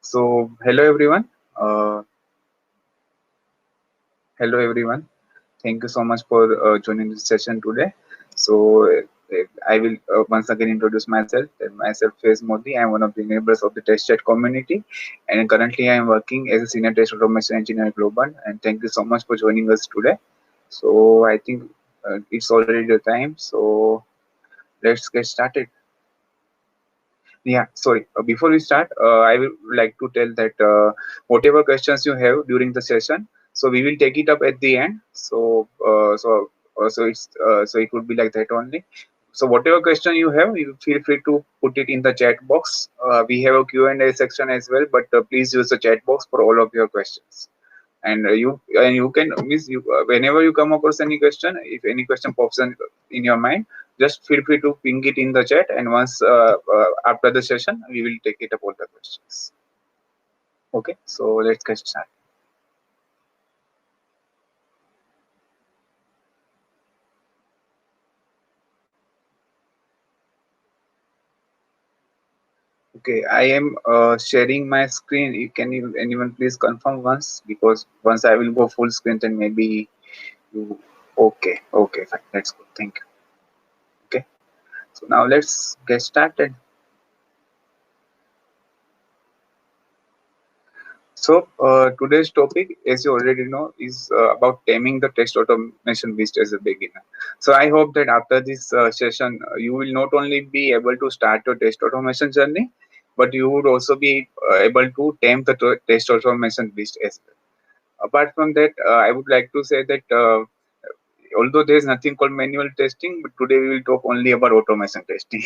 So, hello everyone. Thank you so much for joining this session today. I will once again introduce myself. Myself is Modi. I am one of the members of the test chat community, and currently I am working as a senior test automation engineer at Global. And thank you so much for joining us today. So, I think it's already the time. So, let's get started. Yeah, sorry. Before we start, I would like to tell that whatever questions you have during the session, so we will take it up at the end. So it would be like that only. So whatever question you have, you feel free to put it in the chat box. We have a Q&A section as well, but please use the chat box for all of your questions. And you can miss you whenever you come across any question. If any question pops in your mind, just feel free to ping it in the chat, and once after the session we will take it up all the questions. Okay, so let's get started. Okay, I am sharing my screen. Anyone please confirm once, because once I will go full screen, then maybe you. Okay, fine, that's good, thank you. Okay, so now let's get started. So today's topic, as you already know, is about taming the test automation beast as a beginner. So I hope that after this session, you will not only be able to start your test automation journey, but you would also be able to tame the test automation beast as well. Apart from that, I would like to say that although there is nothing called manual testing, but today we will talk only about automation testing.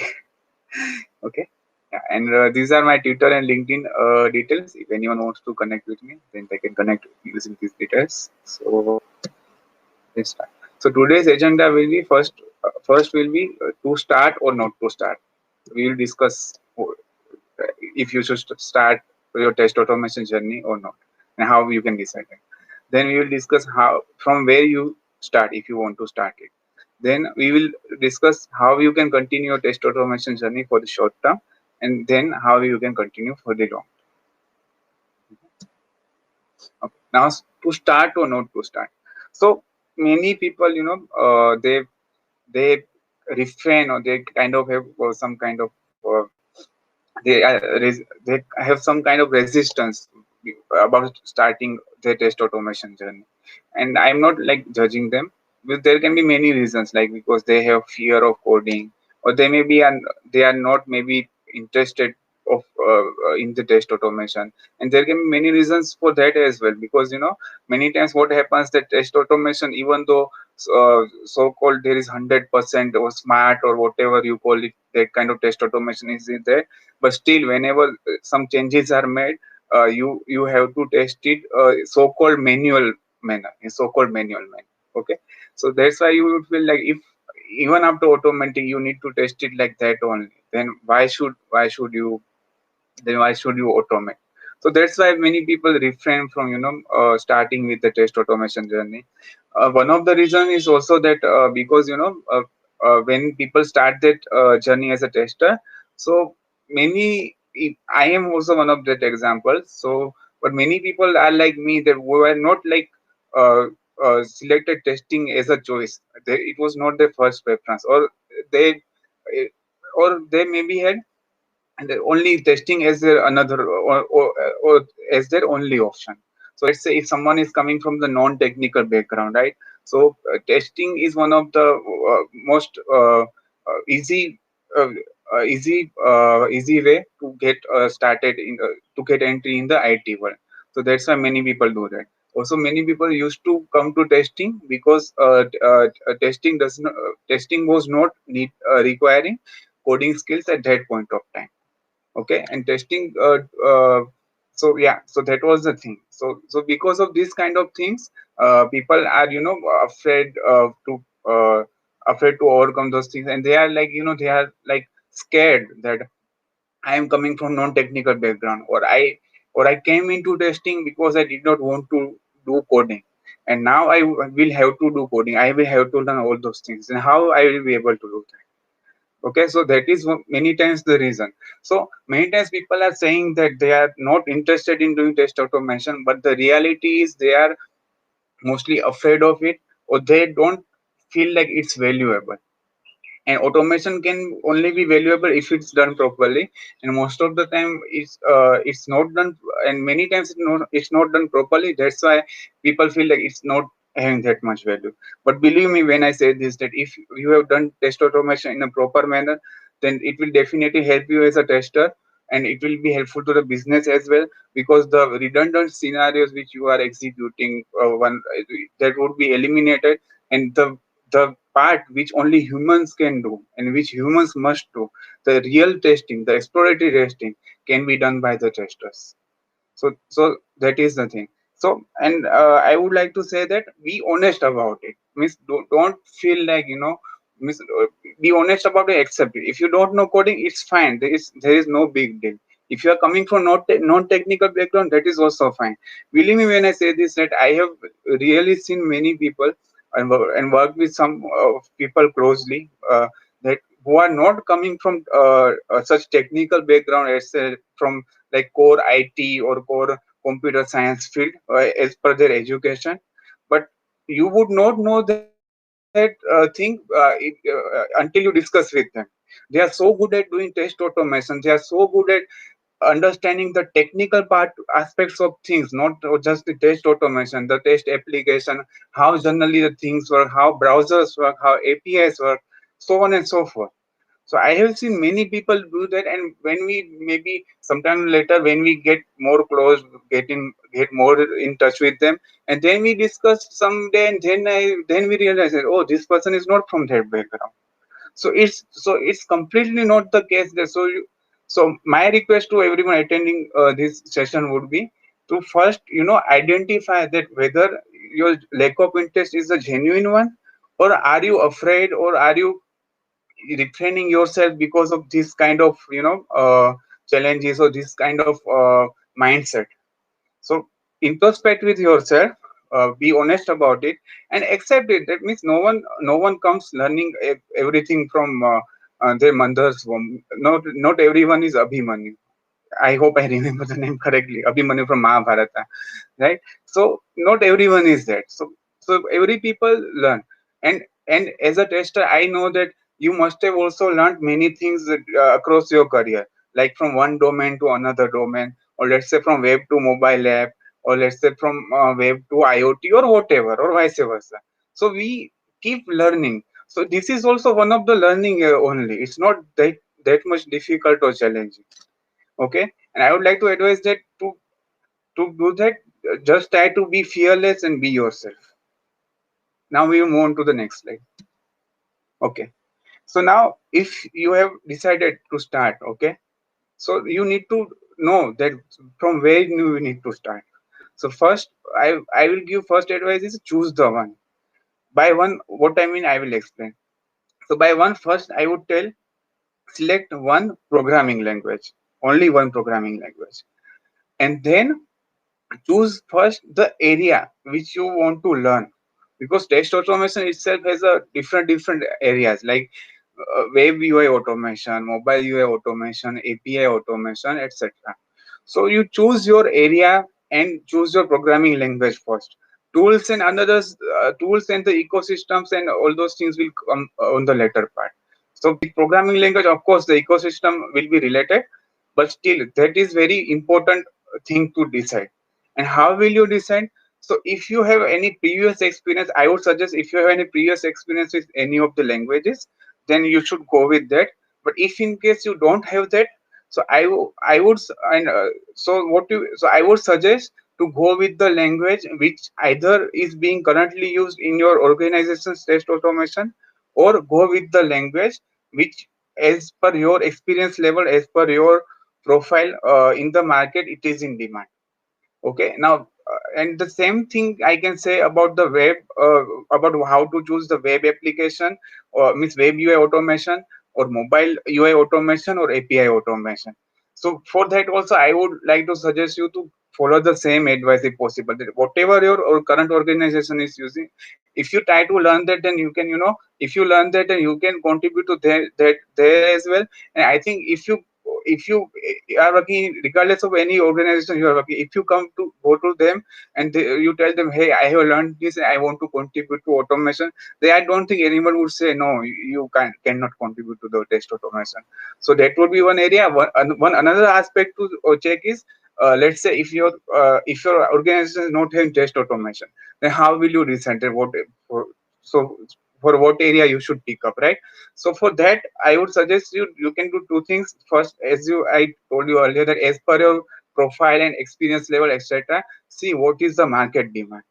Okay. Yeah, and these are my Twitter and LinkedIn details. If anyone wants to connect with me, then they can connect using these details. So let's start. So today's agenda will be first will be to start or not to start. We will discuss if you should start your test automation journey or not, and how you can decide it. Then we will discuss how from where you start if you want to start it. Then we will discuss how you can continue your test automation journey for the short term, and then how you can continue for the long. Okay. Now, to start or not to start. So many people, they refrain, or they kind of have some kind of they have some kind of resistance about starting their test automation journey. And I'm not like judging them, but there can be many reasons, like because they have fear of coding, or they are not maybe interested of in the test automation. And there can be many reasons for that as well, because many times what happens, that test automation, even though so called there is 100% or smart or whatever you call it, that kind of test automation is in there, but still whenever some changes are made, you have to test it so-called manual manner. Okay, so that's why you would feel like, if even after automating you need to test it like that only, then why should you automate? So that's why many people refrain from starting with the test automation journey. One of the reason is also that because when people start that journey as a tester, so I am also one of that examples. So but many people are like me, that were not like uh, selected testing as a choice. It was not their first preference, they or they maybe had and only testing as their another, or as their only option. So let's say if someone is coming from the non-technical background, right? So testing is one of the most easy uh, easy way to get started to get entry in the IT world. So that's why many people do that. Also, many people used to come to testing because testing was not requiring coding skills at that point of time. Okay, and testing so yeah, so that was the thing. So because of these kind of things, people are afraid uh, afraid to overcome those things, and they are like they are like scared that I am coming from non-technical background, or I came into testing because I did not want to do coding, and now will have to do coding. I will have to learn all those things, and how I will be able to do that? Okay, so that is many times the reason. So many times people are saying that they are not interested in doing test automation, but the reality is they are mostly afraid of it, or they don't feel like it's valuable. And automation can only be valuable if it's done properly, and most of the time it's not done, and many times it's not done properly. That's why people feel like it's not having that much value. But believe me when I say this, that if you have done test automation in a proper manner, then it will definitely help you as a tester, and it will be helpful to the business as well, because the redundant scenarios which you are executing, one that would be eliminated, and the part which only humans can do and which humans must do, the real testing, the exploratory testing, can be done by the testers. So that is the thing. So, and I would like to say that be honest about it. Means don't feel like, means be honest about it. Accept it. If you don't know coding, it's fine. There is no big deal. If you are coming from non-technical background, that is also fine. Believe me when I say this, that I have really seen many people, and worked with some people closely, that who are not coming from such technical background, as from like core IT or core computer science field, as per their education. But you would not know that until you discuss with them. They are so good at doing test automation. They are so good at understanding the technical part aspects of things, not just the test automation, the test application, how generally the things work, how browsers work, how APIs work, so on and so forth. So I have seen many people do that, and when we maybe sometime later, when we get more close, get more in touch with them, and then we discuss someday, and then we realize that, oh, this person is not from that background. So it's completely not the case there. So my request to everyone attending this session would be to first, identify that whether your lack of interest is a genuine one, or are you afraid, or are you refraining yourself because of this kind of challenges, or this kind of mindset. So introspect with yourself, be honest about it, and accept it. That means no one comes learning everything from their mother's womb. Not everyone is Abhimanyu. I hope I remember the name correctly. Abhimanyu from Mahabharata, right? So not everyone is that. So every people learn, and as a tester, I know that you must have also learned many things across your career, like from one domain to another domain, or let's say from web to mobile app, or let's say from web to IoT, or whatever, or vice versa. So we keep learning. So this is also one of the learning only. It's not that much difficult or challenging. Okay, and I would like to advise that to do that, just try to be fearless and be yourself. Now we move on to the next slide. Okay, so now if you have decided to start, okay, so you need to know that from where you need to start. So first, I will give first advice is choose the one. By one, what I mean, I will explain. So by one, first I would tell, select one programming language, only one programming language, and then choose first the area which you want to learn, because test automation itself has a different areas, like web UI automation, mobile UI automation, API automation, etc. So you choose your area and choose your programming language first. Tools and others, tools and the ecosystems and all those things will come on the later part. So with programming language, of course, the ecosystem will be related, but still that is very important thing to decide. And how will you decide? So if you have any previous experience, I would suggest, if you have any previous experience with any of the languages, then you should go with that. But if in case you don't have that, so I would and so I would suggest to go with the language which either is being currently used in your organization's test automation, or go with the language which, as per your experience level, as per your profile in the market, it is in demand. Okay, now and the same thing I can say about the web, about how to choose the web application, or means web UI automation, or mobile UI automation, or API automation. So for that also, I would like to suggest you to follow the same advice if possible. That whatever your or current organization is using, if you try to learn that, then you can, if you learn that, then you can contribute to that there as well. And I think if you are working regardless of any organization you are working, if you come to go to them and you tell them, hey, I have learned this and I want to contribute to automation, they, I don't think anyone would say no, you cannot contribute to the test automation. So that would be one area. One another aspect to check is, let's say if your organization is not having test automation, then how will you recenter what for, so for what area you should pick up, right? So for that, I would suggest you can do two things. First, as I told you earlier, that as per your profile and experience level, etc., see what is the market demand.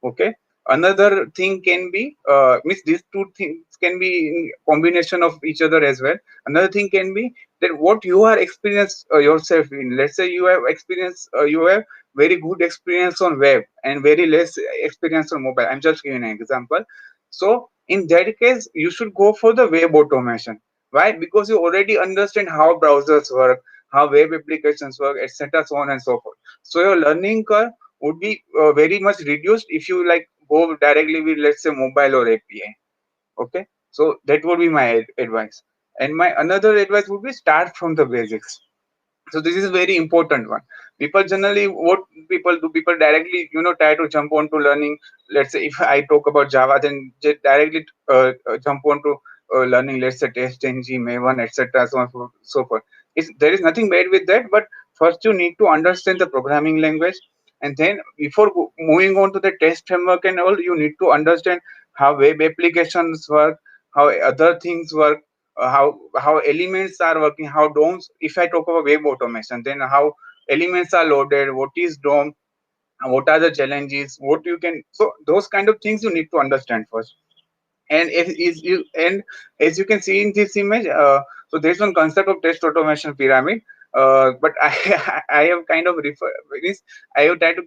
Okay. Another thing can be, means these two things can be in combination of each other as well. Another thing can be that what you are experienced yourself in. Let's say you have experience, you have very good experience on web and very less experience on mobile. I'm just giving an example. So in that case, you should go for the web automation. Why? Because you already understand how browsers work, how web applications work, etc., so on and so forth. So your learning curve would be very much reduced if you like go directly with, let's say, mobile or API. Okay, so that would be my advice. And my another advice would be start from the basics. So this is very important one. People generally, what people do, people directly try to jump onto learning. Let's say if I talk about Java, then directly jump onto learning, let's say, TestNG, Maven, etc., so on so forth. There is nothing bad with that, but first you need to understand the programming language, and then before moving on to the test framework and all, you need to understand how web applications work, how other things work, how elements are working, how DOMs. If I talk about web automation, then how elements are loaded, what is DOM, what are the challenges, what you can. So those kind of things you need to understand first. And as you can see in this image, so there's one concept of test automation pyramid. But I have kind of this. I have tried to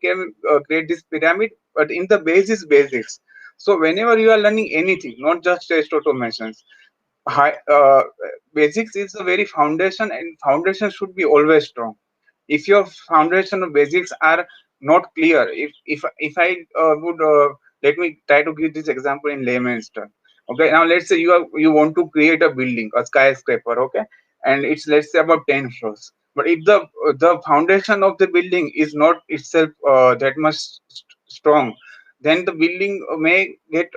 create this pyramid, but in the base is basics. So whenever you are learning anything, not just test automations, high, basics is the very foundation, and foundation should be always strong. If your foundation of basics are not clear, if I would let me try to give this example in layman's term. Okay, now let's say you want to create a building, a skyscraper. Okay, and it's, let's say, about 10 floors. But if the foundation of the building is not itself that much strong, then the building may get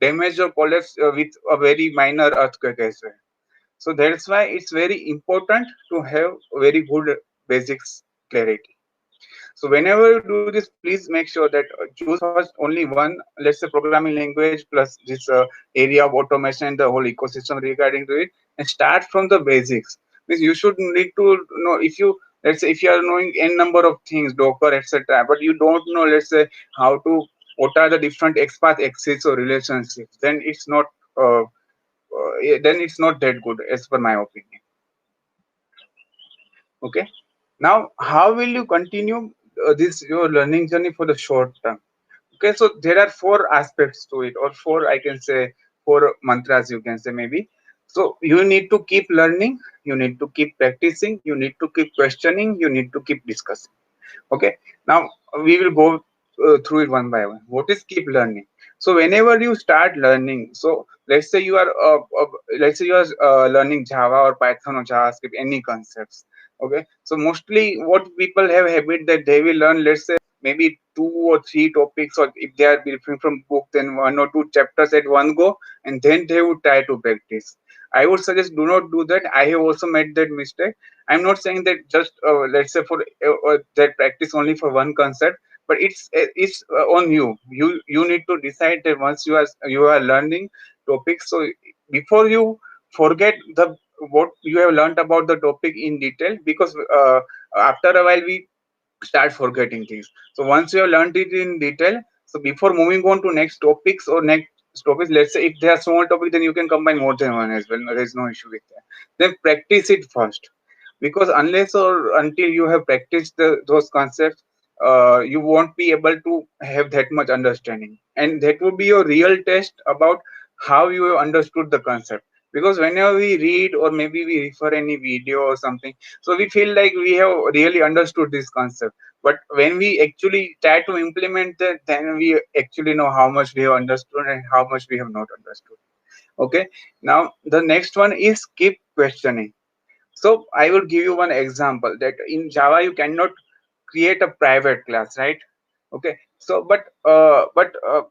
damaged or collapse with a very minor earthquake as well. So that's why it's very important to have very good basics clarity. So whenever you do this, please make sure that choose first only one, let's say, programming language plus this area of automation, the whole ecosystem regarding to it, and start from the basics. Means you should need to know, if you, let's say, if you are knowing n number of things, Docker, etc., but you don't know, let's say, how to, what are the different XPath access or relationships, then it's not then it's not that good as per my opinion. Okay. Now, how will you continue this your learning journey for the short term? Okay, so there are four aspects to it, or four, I can say, four mantras, you can say, maybe. So you need to keep learning, you need to keep practicing, you need to keep questioning, you need to keep discussing. Okay, now we will go through it one by one. What is keep learning? So whenever you start learning, so let's say you are learning Java or Python or JavaScript, any concepts. Okay, so mostly what people have habit that they will learn, let's say, maybe two or three topics, or if they are referring from book, then one or two chapters at one go, and then they would try to practice. I would suggest do not do that. I have also made that mistake. I'm not saying that just let's say for that practice only for one concept, but it's on you. You need to decide that once you are learning topics. So before you forget the what you have learned about the topic in detail, because after a while we start forgetting things. So once you have learned it in detail, so before moving on to next topics or next topics, let's say if they are small topic, then you can combine more than one as well. There is no issue with that. Then practice it first, because unless or until you have practiced those concepts, you won't be able to have that much understanding, and that would be your real test about how you have understood the concept. because whenever we read or maybe we refer any video or something, so we feel like we have really understood this concept. But when we actually try to implement that, then we actually know how much we have understood and how much we have not understood. Okay. Now the next one is keep questioning. So I will give you one example that in Java you cannot create a private class, right? Okay. So but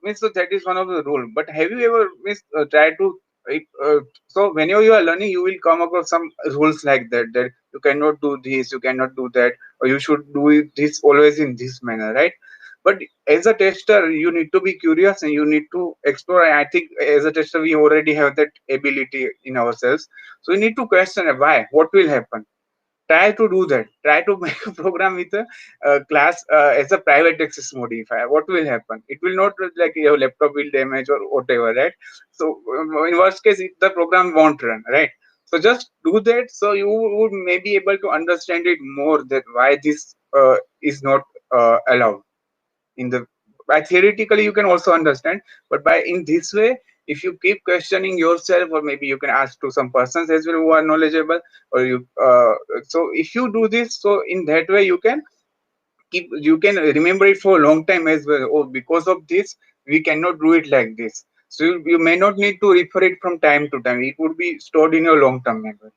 means so that is one of the rule. But have you ever means try to so whenever you are learning, you will come across some rules like that you cannot do this, you cannot do that, or you should do this always in this manner, right? But as a tester, you need to be curious and you need to explore. And I think as a tester, we already have that ability in ourselves. So we need to question why, what will happen. Try to do that. Try to make a program with a class as a private access modifier. What will happen? It will not look like your laptop will damage or whatever, right? So in worst case, the program won't run, right? So just do that. So you would maybe able to understand it more that why this is not allowed in the by theoretically you can also understand, but by in this way, if you keep questioning yourself, or maybe you can ask to some persons as well who are knowledgeable, or you so if you do this, so in that way you can remember it for a long time as well. Oh, because of this we cannot do it like this. So you may not need to refer it from time to time, it would be stored in your long term memory.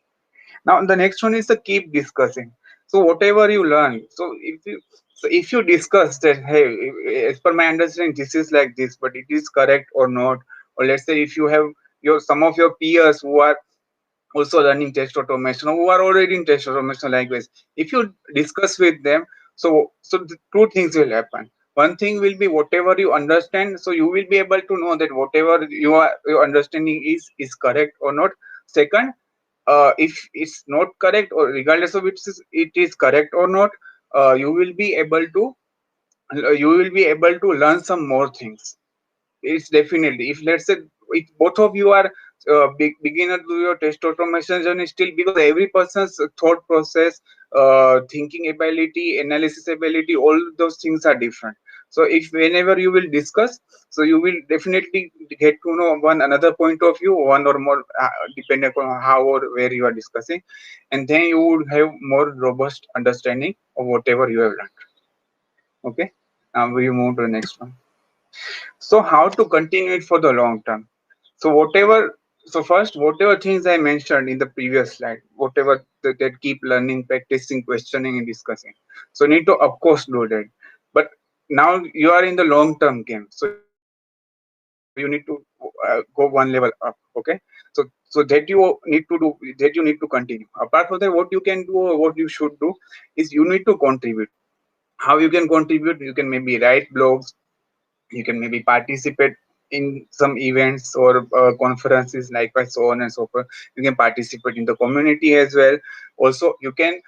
Now the next one is the keep discussing. So whatever you learn, so if you discuss that, hey, as per my understanding, this is like this, but it is correct or not, or let's say if you have your some of your peers who are also learning test automation, or who are already in test automation likewise, if you discuss with them, so the two things will happen. One thing will be whatever you understand, so you will be able to know that whatever your understanding is correct or not. Second, if it's not correct, or regardless of it is correct or not, you will be able to learn some more things. It's definitely, if let's say if both of you are beginner to your test automation journey still, because every person's thought process, thinking ability, analysis ability, all those things are different. So if whenever you will discuss, so you will definitely get to know one another point of view, one or more, depending on how or where you are discussing, and then you would have more robust understanding of whatever you have learned. Okay. Now we move to the next one. So how to continue it for the long term? So first, whatever things I mentioned in the previous slide, whatever that keep learning, practicing, questioning, and discussing. So need to of course do that. But now you are in the long term game, so you need to go one level up. Okay. So that you need to do, that you need to continue. Apart from that, what you can do or what you should do is you need to contribute. How you can contribute? You can maybe write blogs, you can maybe participate in some events or conferences, likewise, so on and so forth. You can participate in the community as well. Also you can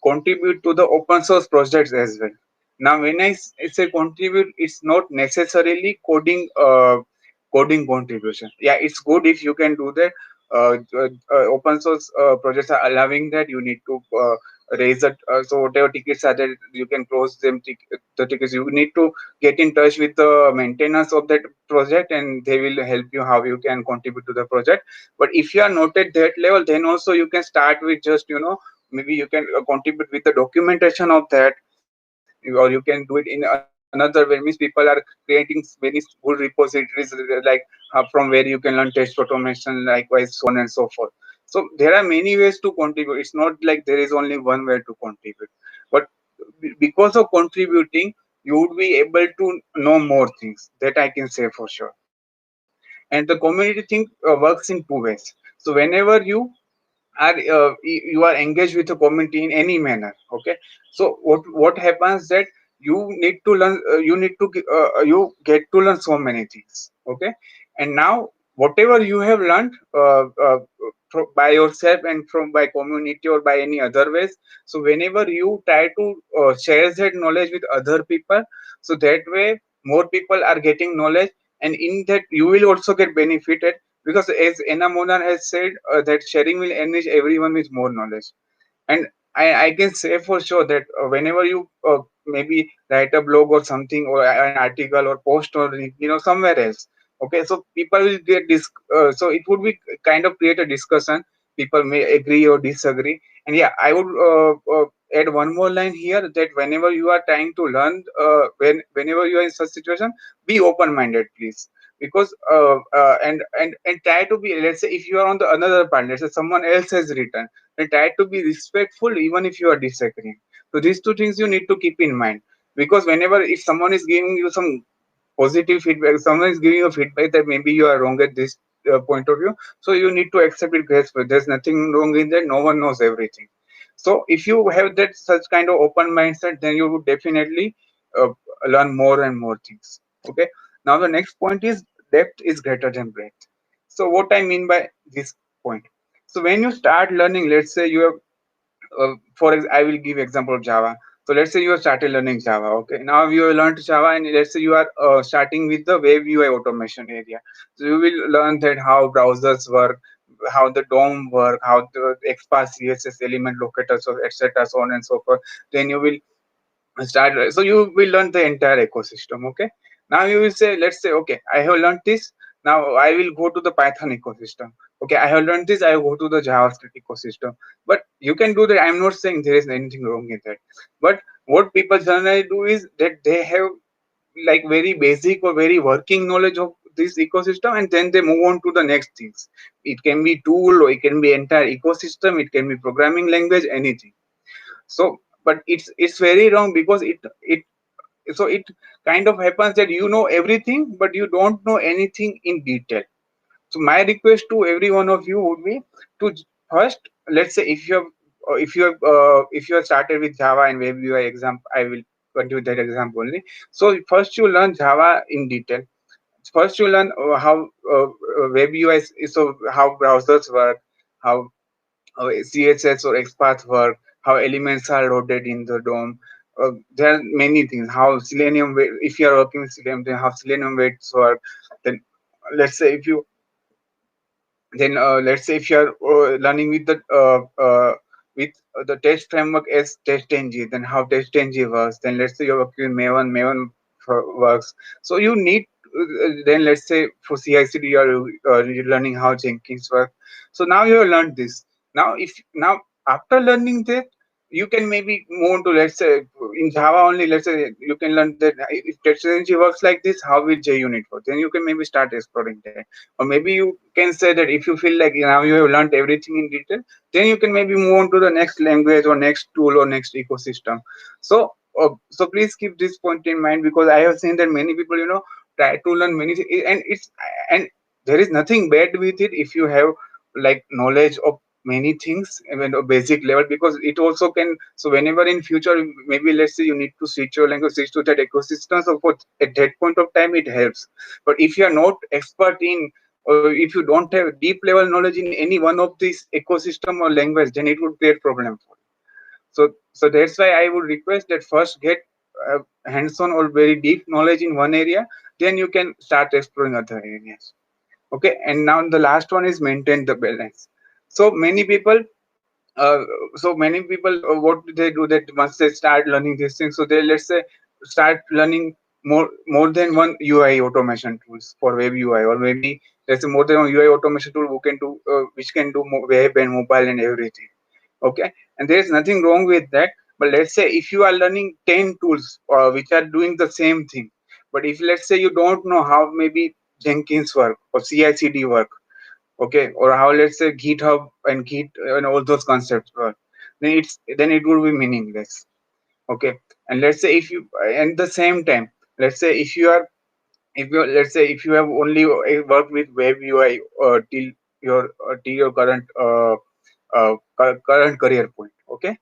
contribute to the open source projects as well. Now when I say contribute, it's not necessarily coding contribution. Yeah, it's good if you can do that. Open source projects are allowing that. You need to raise it, so whatever tickets are there, you can close them. The tickets, you need to get in touch with the maintenance of that project, and they will help you how you can contribute to the project. But if you are not at that level, then also you can start with just, maybe you can contribute with the documentation of that, or you can do it in another way. Means people are creating very good repositories, like from where you can learn test automation, likewise, so on and so forth. So there are many ways to contribute. It's not like there is only one way to contribute. But because of contributing, you would be able to know more things, that I can say for sure. And the community thing works in two ways. So whenever you are engaged with the community in any manner, okay, so what happens that you need to learn, you get to learn so many things, okay. And now whatever you have learned by yourself and from by community or by any other ways, so whenever you try to share that knowledge with other people, so that way more people are getting knowledge, and in that you will also get benefited, because as Anna Monan has said, that sharing will enrich everyone with more knowledge. And I can say for sure that whenever you maybe write a blog or something, or an article or post or somewhere else, Okay, so people will get this, so it would be kind of create a discussion. People may agree or disagree. And yeah, I would add one more line here, that whenever you are trying to learn, whenever you are in such situation, be open minded, please. Because and try to be, let's say if you are on the another part, let's say someone else has written, then try to be respectful even if you are disagreeing. So these two things you need to keep in mind. Because whenever, if someone is giving you some positive feedback, someone is giving you feedback that maybe you are wrong at this point of view, so you need to accept it gracefully. There's nothing wrong in that. No one knows everything. So if you have that such kind of open mindset, then you would definitely uh, learn more and more things. Okay, now the next point is depth is greater than breadth. So what I mean by this point, so when you start learning, let's say you have I will give example of Java. So let's say you have started learning Java. Okay, now you have learned Java, and let's say you are starting with the web UI automation area. So you will learn that how browsers work, how the DOM work, how the XPath, CSS, element locators, or etc. So on and so forth. Then you will start, so you will learn the entire ecosystem. Okay, now you will say, let's say, okay, I have learned this. Now I will go to the Python ecosystem. Okay, I have learned this, I will go to the JavaScript ecosystem. But you can do that. I'm not saying there is anything wrong in that. But what people generally do is that they have like very basic or very working knowledge of this ecosystem, and then they move on to the next things. It can be tool, or it can be entire ecosystem, it can be programming language, anything. So but it's very wrong, because it kind of happens that you know everything but you don't know anything in detail. So my request to every one of you would be to first, let's say if you have started with Java and web UI example, I will continue that example only. So first you learn Java in detail. First you learn how web UI so how browsers work, how CSS or XPath work, how elements are loaded in the DOM. There are many things. How Selenium, if you are working with Selenium, then how Selenium weights work. Then let's say if you let's say if you are learning with the test framework as TestNG, then how TestNG works. Then let's say you're working with Maven works. So you need then let's say for CI/CD you're learning how Jenkins work. So now you have learned this. Now after learning that, you can maybe move on to, let's say in Java only, let's say you can learn that if TestNG works like this, how will JUnit work? Then you can maybe start exploring that. Or maybe you can say that if you feel like now you have learned everything in detail, then you can maybe move on to the next language or next tool or next ecosystem. So please keep this point in mind, because I have seen that many people try to learn many things, and there is nothing bad with it if you have like knowledge of many things even a basic level, because it also can, so whenever in future maybe let's say you need to switch your language, switch to that ecosystem, so for at that point of time it helps. But if you are not expert in, or if you don't have deep level knowledge in any one of these ecosystem or language, then it would create problem for you. So that's why I would request that first get hands-on or very deep knowledge in one area, then you can start exploring other areas. Okay, and now the last one is maintain the balance. So many people uh, what do they do, that once they start learning these things, so they, let's say, start learning more than one UI automation tools for web UI, or maybe let's say more than one UI automation tool who can do which can do web and mobile and everything. Okay, and there is nothing wrong with that. But let's say if you are learning 10 tools which are doing the same thing, but if let's say you don't know how maybe Jenkins work or CI/CD work, okay, or how let's say GitHub and Git and all those concepts work, then it will be meaningless. Okay, and let's say if you, at the same time, let's say if you let's say if you have only worked with web UI till your current career point, okay,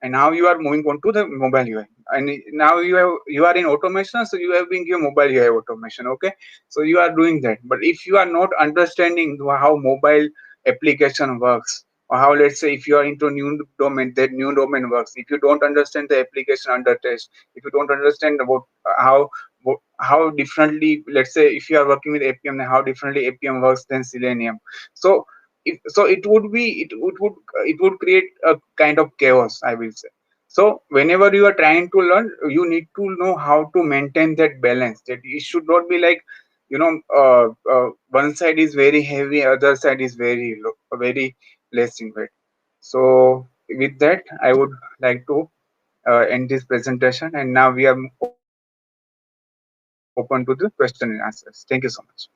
and now you are moving on to the mobile UI, and now you are in automation, so you have been given mobile UI automation. Okay, so you are doing that, but if you are not understanding how mobile application works, or how, let's say, if you are into new domain, that new domain works, if you don't understand the application under test, if you don't understand about how differently, let's say, if you are working with APM, then how differently APM works than Selenium. So it would create a kind of chaos, I will say. So whenever you are trying to learn, you need to know how to maintain that balance. That it should not be like one side is very heavy, other side is very less in weight. So with that, I would like to end this presentation, and now we are open to the question and answers. Thank you so much.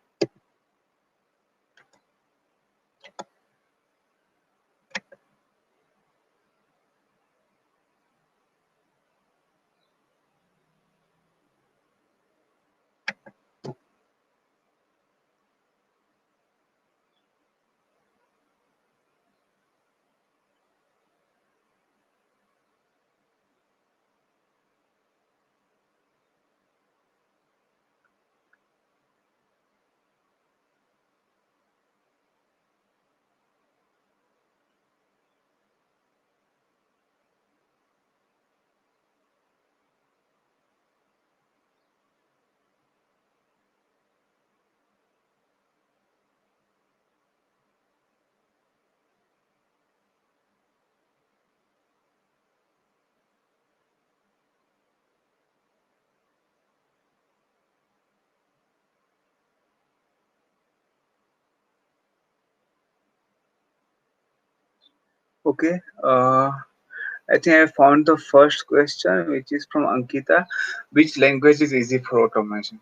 Okay. I think I found the first question, which is from Ankita. Which language is easy for automation?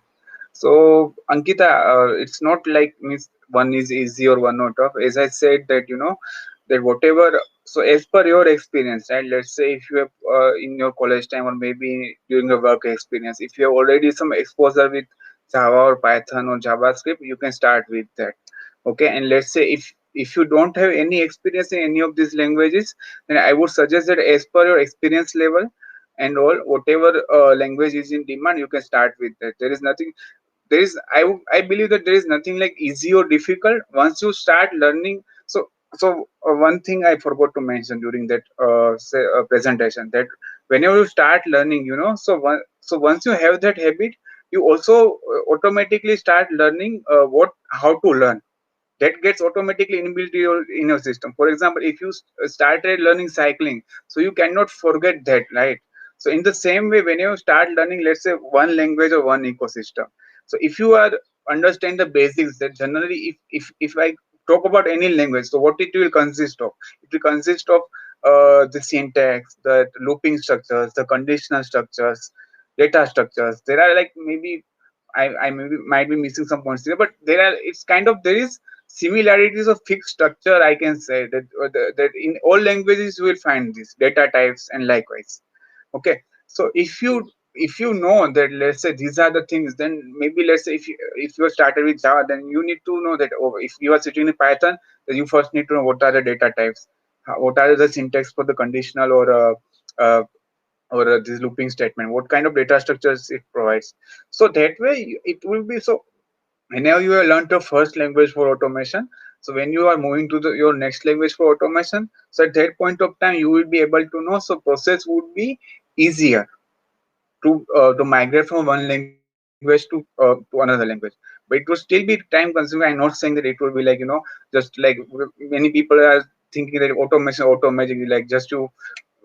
So, Ankita, it's not like means one is easy or one not tough. As I said that that whatever. So, as per your experience, right? Let's say if you have in your college time or maybe during your work experience, if you have already some exposure with Java or Python or JavaScript, you can start with that. Okay, and let's say if you don't have any experience in any of these languages, then I would suggest that as per your experience level and all, whatever language is in demand, you can start with that. There is nothing, I believe that there is nothing like easy or difficult once you start learning. So one thing I forgot to mention during that presentation, that whenever you start learning, so once you have that habit, you also automatically start learning what how to learn. That gets automatically inbuilt in your system. For example, if you started learning cycling, so you cannot forget that, right? So in the same way, when you start learning, let's say one language or one ecosystem, so if you are understand the basics, that generally if I talk about any language, so what it will consist of, it will consist of the syntax, the looping structures, the conditional structures, data structures. There are like maybe I maybe might be missing some points here, but there are, it's kind of, there is similarities of fixed structure, I can say that that in all languages you will find this data types and likewise. Okay, so if you know that, let's say these are the things, then maybe let's say if you started with Java, then you need to know that, oh, if you are sitting in Python, then you first need to know what are the data types, what are the syntax for the conditional uh, or this looping statement, what kind of data structures it provides. So that way it will be so. Whenever you have learned your first language for automation, so when you are moving to your next language for automation, so at that point of time you will be able to know, so process would be easier to migrate from one language to another language. But it will still be time consuming. I'm not saying that it will be like, just like many people are thinking that automation automatically, like just to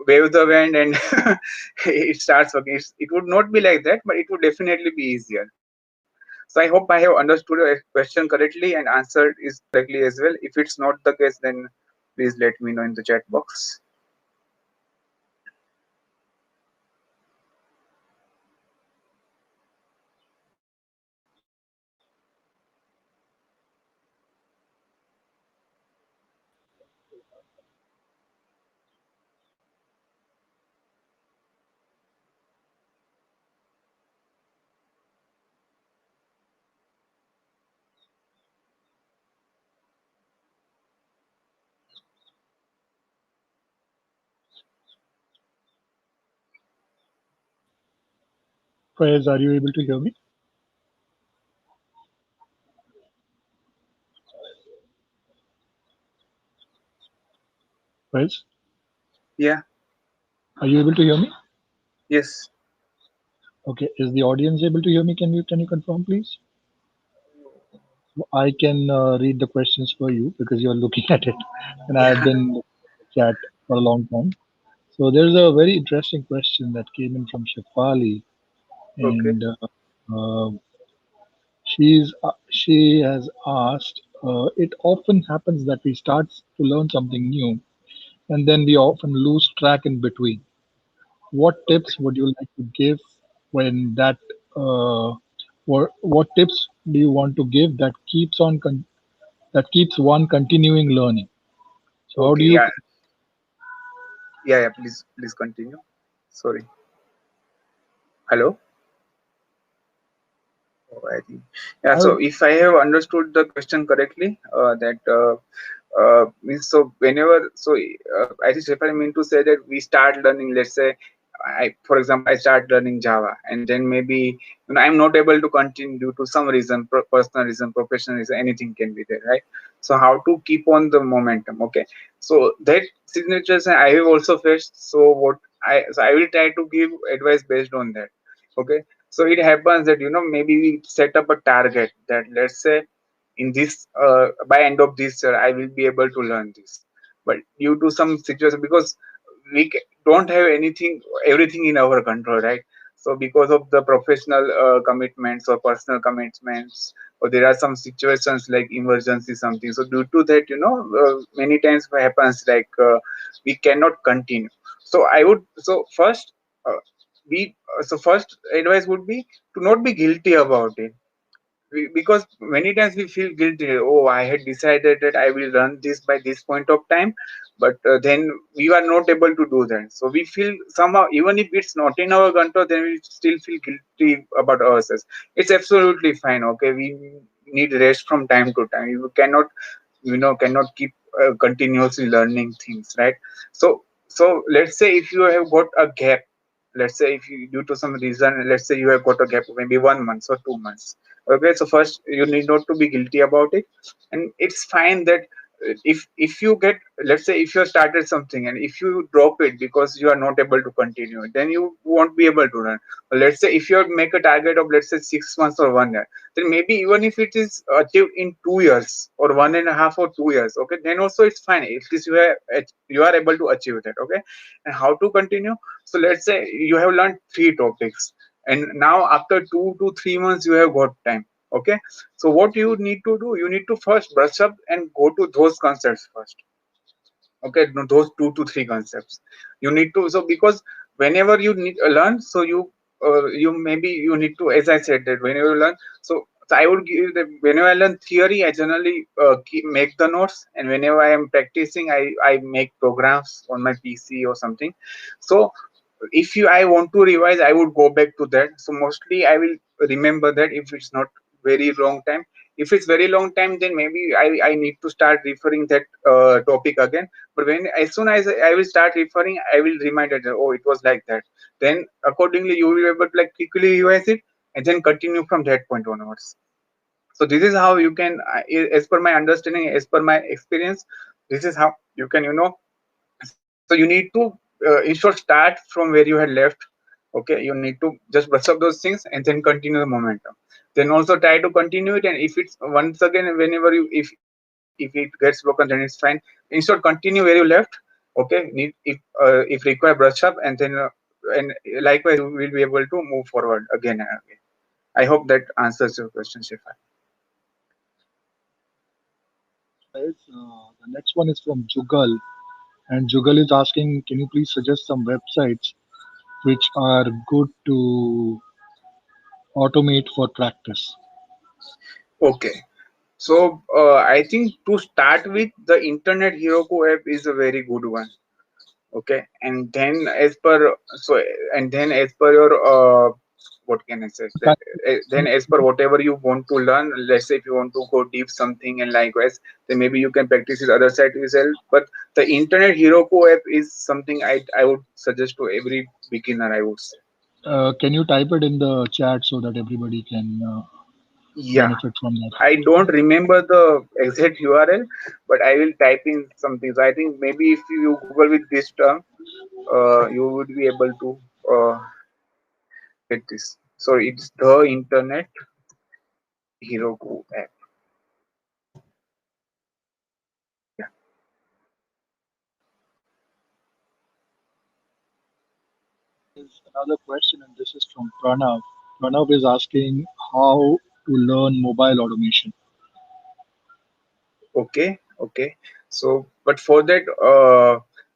wave the wand and it starts working. It would not be like that, but it would definitely be easier. So I hope I have understood your question correctly and answered is correctly as well. If it's not the case, then please let me know in the chat box. Faiz, are you able to hear me? Faiz, Yeah. are you able to hear me? Yes. Okay, is the audience able to hear me? Can you confirm, please? I can read the questions for you because you're looking at it, and I have Yeah. been chat for a long time. So there's a very interesting question that came in from Shefali, Okay. and uh, She has asked. It often happens that we start to learn something new, and then we often lose track in between. What tips would you like to give when that? What tips do you want to give that that keeps one continuing learning? So how do Okay, you? yeah, yeah. Please continue. Sorry. Hello. Oh, I think. Yeah. How So if I have understood the question correctly, that means so whenever I just if I mean to say that we start learning, let's say for example I start learning Java, and then maybe I'm not able to continue due to some reason, personal reason, professional reason, anything can be there, right? So how to keep on the momentum? Okay, so that signatures I have also faced. So what I will try to give advice based on that. Okay, so it happens that maybe we set up a target that, let's say, in this by end of this year I will be able to learn this, but due to some situation, because don't have everything in our control, right? So because of the professional commitments or personal commitments, or there are some situations like emergency something, so due to that, many times what happens, like we cannot continue. So I would so first be so first advice would be to not be guilty about it. Because many times we feel guilty, oh, I had decided that I will run this by this point of time, but then we are not able to do that, so we feel somehow, even if it's not in our control, then we still feel guilty about ourselves. It's absolutely fine. Okay, we need rest from time to time. You cannot keep continuously learning things, right? So let's say if you have got a gap, let's say if you, due to some reason, let's say you have got a gap of maybe 1 month or 2 months. Okay, so first you need not to be guilty about it, and it's fine that if you get, let's say if you have started something and if you drop it because you are not able to continue it, then you won't be able to run. Or let's say if you make a target of, let's say, 6 months or 1 year, then maybe even if it is achieved in 2 years or 1.5 or 2 years, okay, then also it's fine. At least you are able to achieve that. Okay, and how to continue? So let's say you have learned three topics, and now after 2 to 3 months you have got time. Okay, so what you need to do, you need to first brush up and go to those concepts first. Okay, no, those two to three concepts you need to. So because whenever you need learn, so you maybe you need to, as I said, that whenever you learn, so I would give that whenever I learn theory, I generally make the notes, and whenever I am practicing, I make programs on my PC or something. So if you I want to revise, I would go back to that. So mostly I will remember that if it's not very long time. If it's very long time, then maybe I need to start referring that topic again. But when as soon as I will start referring, I will remind that, oh, it was like that. Then accordingly you will be able to like quickly revise it, and then continue from that point onwards. So this is how you can, as per my understanding, as per my experience, this is how you can, so you need to in short start from where you had left. Okay, you need to just brush up those things and then continue the momentum. Then also try to continue it, and if it's once again, whenever you if it gets broken, then it's fine. In short, continue where you left. Okay, need if required, brush up, and then and likewise you will be able to move forward again and again. I hope that answers your question, Shifa. Guys, the next one is from Jugal, and Jugal is asking, can you please suggest some websites which are good to automate for practice? Okay, so I think to start with, the Internet Heroku app is a very good one. Okay, and then as per your what can I say, that then as per whatever you want to learn, let's say if you want to go deep something, and likewise, then maybe you can practice it other side as well. But the Internet Heroku app is something I would suggest to every beginner, I would say. Can you type it in the chat so that everybody can Yeah, benefit from that? I don't remember the exact URL, but I will type in something. So I think maybe if you Google with this term, you would be able to get this. So it's the Internet Heroku app. Yeah. Is another question, and this is from Pranav. Pranav is asking how. to learn mobile automation? Okay. So, but for that,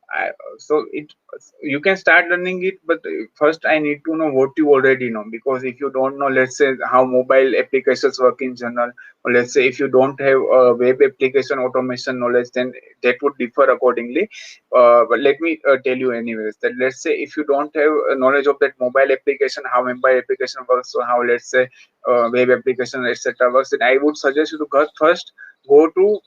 I, so it you can start learning it, but first I need to know what you already know, because if you don't know, let's say how mobile applications work in general, or let's say if you don't have web application automation knowledge, then that would differ accordingly. But let me tell you anyways that, let's say if you don't have knowledge of that mobile application, how mobile application works, or how, let's say, web application etc works, then I would suggest you to first go to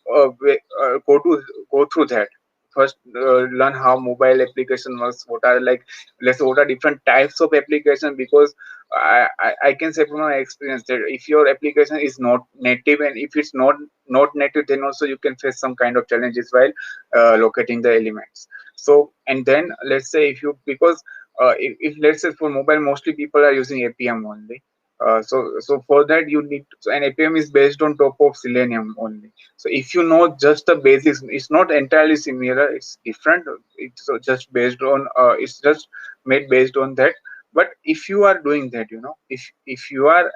go to go through that first. Learn how mobile application works, what are, like, let's say, what are different types of application, because I can say from my experience that if your application is not native, and if it's not native, then also you can face some kind of challenges while locating the elements. So, and then let's say if you, because if let's say for mobile mostly people are using APM only. So for that you need so an APM is based on top of Selenium only. So if you know just the basics, it's not entirely similar, it's different. It's just based on it's just made based on that. But if you are doing that, if you are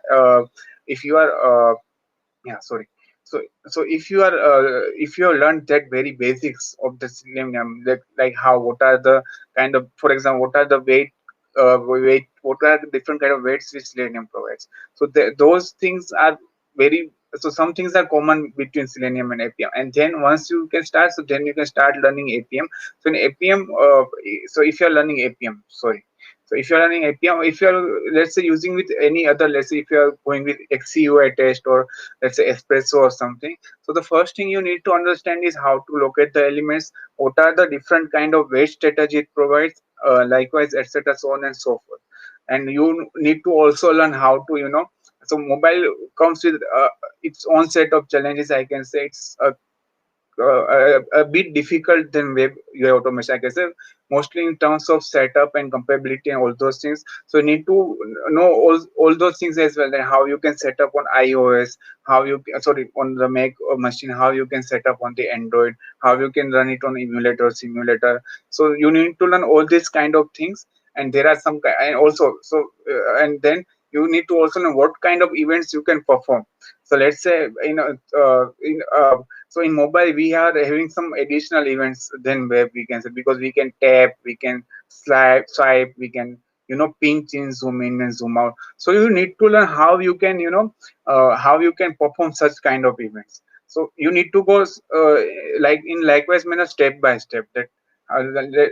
yeah, sorry. So if you have learned that very basics of the Selenium, like how, what are the kind of, for example, what are the weight, what are the different kind of weights which Selenium provides. So those things are very, so some things are common between Selenium and APM, and then once you can start, so then you can start learning APM. So in APM, so if you are learning APM, sorry, so if you're running APM, if you're, let's say, using with any other, let's say if you're going with XCUI test, or let's say Espresso or something, so the first thing you need to understand is how to locate the elements, what are the different kind of weight strategy it provides, likewise, etc., so on and so forth. And you need to also learn how to, so mobile comes with its own set of challenges. I can say it's a bit difficult than web UI automation, I guess, mostly in terms of setup and compatibility and all those things. So you need to know all those things as well, and how you can set up on iOS, how you sorry, on the Mac or machine, how you can set up on the Android, how you can run it on emulator, simulator. So you need to learn all these kind of things. And there are some and also, so and then you need to also know what kind of events you can perform. So let's say, in so in mobile, we are having some additional events than web, we can say, because we can tap, we can swipe, we can, pinch in, zoom in, and zoom out. So you need to learn how you can, how you can perform such kind of events. So you need to go like in likewise manner, step by step. That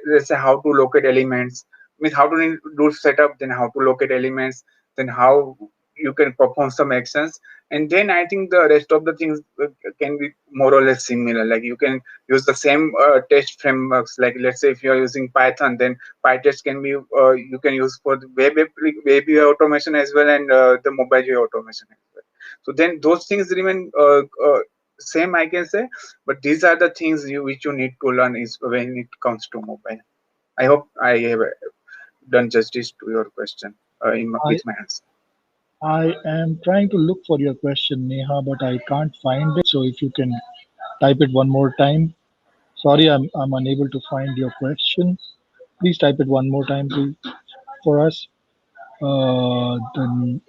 let's say how to locate elements, means how to do setup, then how to locate elements, then how you can perform some actions, and then I think the rest of the things can be more or less similar. Like you can use the same test frameworks. Like let's say if you are using Python, then PyTest can be you can use for the web UI automation as well, and the mobile UI automation as well. So then those things remain same, I can say. But these are the things which you need to learn is when it comes to mobile. I hope I have done justice to your question I with my answer. I am trying to look for your question, Neha, but I can't find it. So if you can type it one more time. Sorry, I'm unable to find your question. Please type it one more time, please, for us. The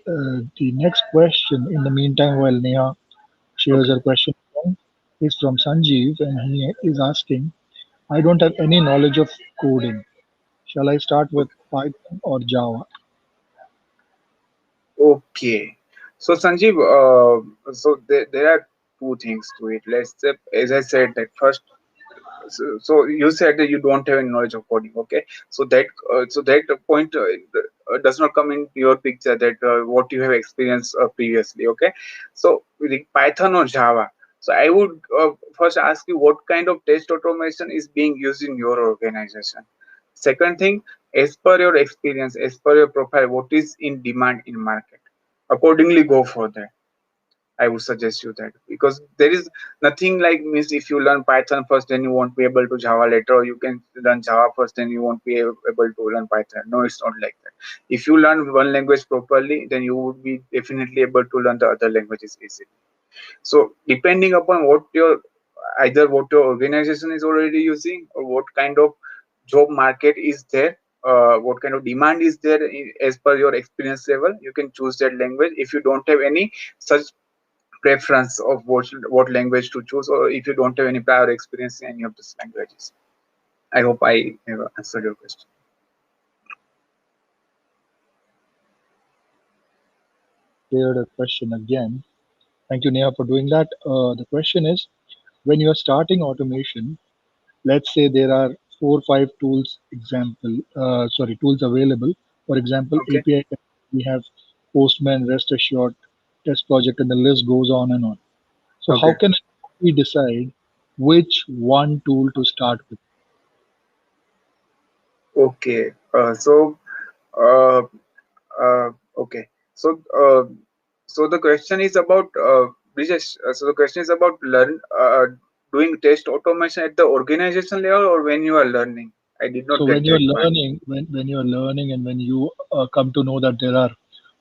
next question, in the meantime, while Neha shares Okay. her question, is from Sanjeev, and he is asking, I don't have any knowledge of coding. Shall I start with Okay. Python or Java? Okay. So Sanjeev, so there are two things to it. Let's say, as I said, that first, so you said that you don't have any knowledge of coding. Okay. So that point does not come in your picture, that what you have experienced previously. Okay. So with Python or Java. So I would first ask you, what kind of test automation is being used in your organization. Second thing, as per your experience, as per your profile, what is in demand in market? Accordingly, go for that. I would suggest you that, because there is nothing like, means if you learn Python first, then you won't be able to Java later, or you can learn Java first, then you won't be able to learn Python. No, it's not like that. If you learn one language properly, then you would be definitely able to learn the other languages easily. So depending upon what your, either what your organization is already using, or what kind of job market is there, what kind of demand is there as per your experience level. You can choose that language if you don't have any such preference of what language to choose, or if you don't have any prior experience in any of these languages. I hope I have answered your question. Cleared a question again. Thank you, Neha, for doing that. The question is, when you are starting automation, let's say there are 4 or 5 tools tools available. For example, Okay. API, we have Postman, Rest Assured, Test Project, and the list goes on and on. So how Okay. can we decide which one tool to start with? Okay. Uh, okay. So, so the question is about Brijesh. So the question is about doing test automation at the organization level, or when you are learning. I did not So get when you're that part. learning, when you're learning, and when you come to know that there are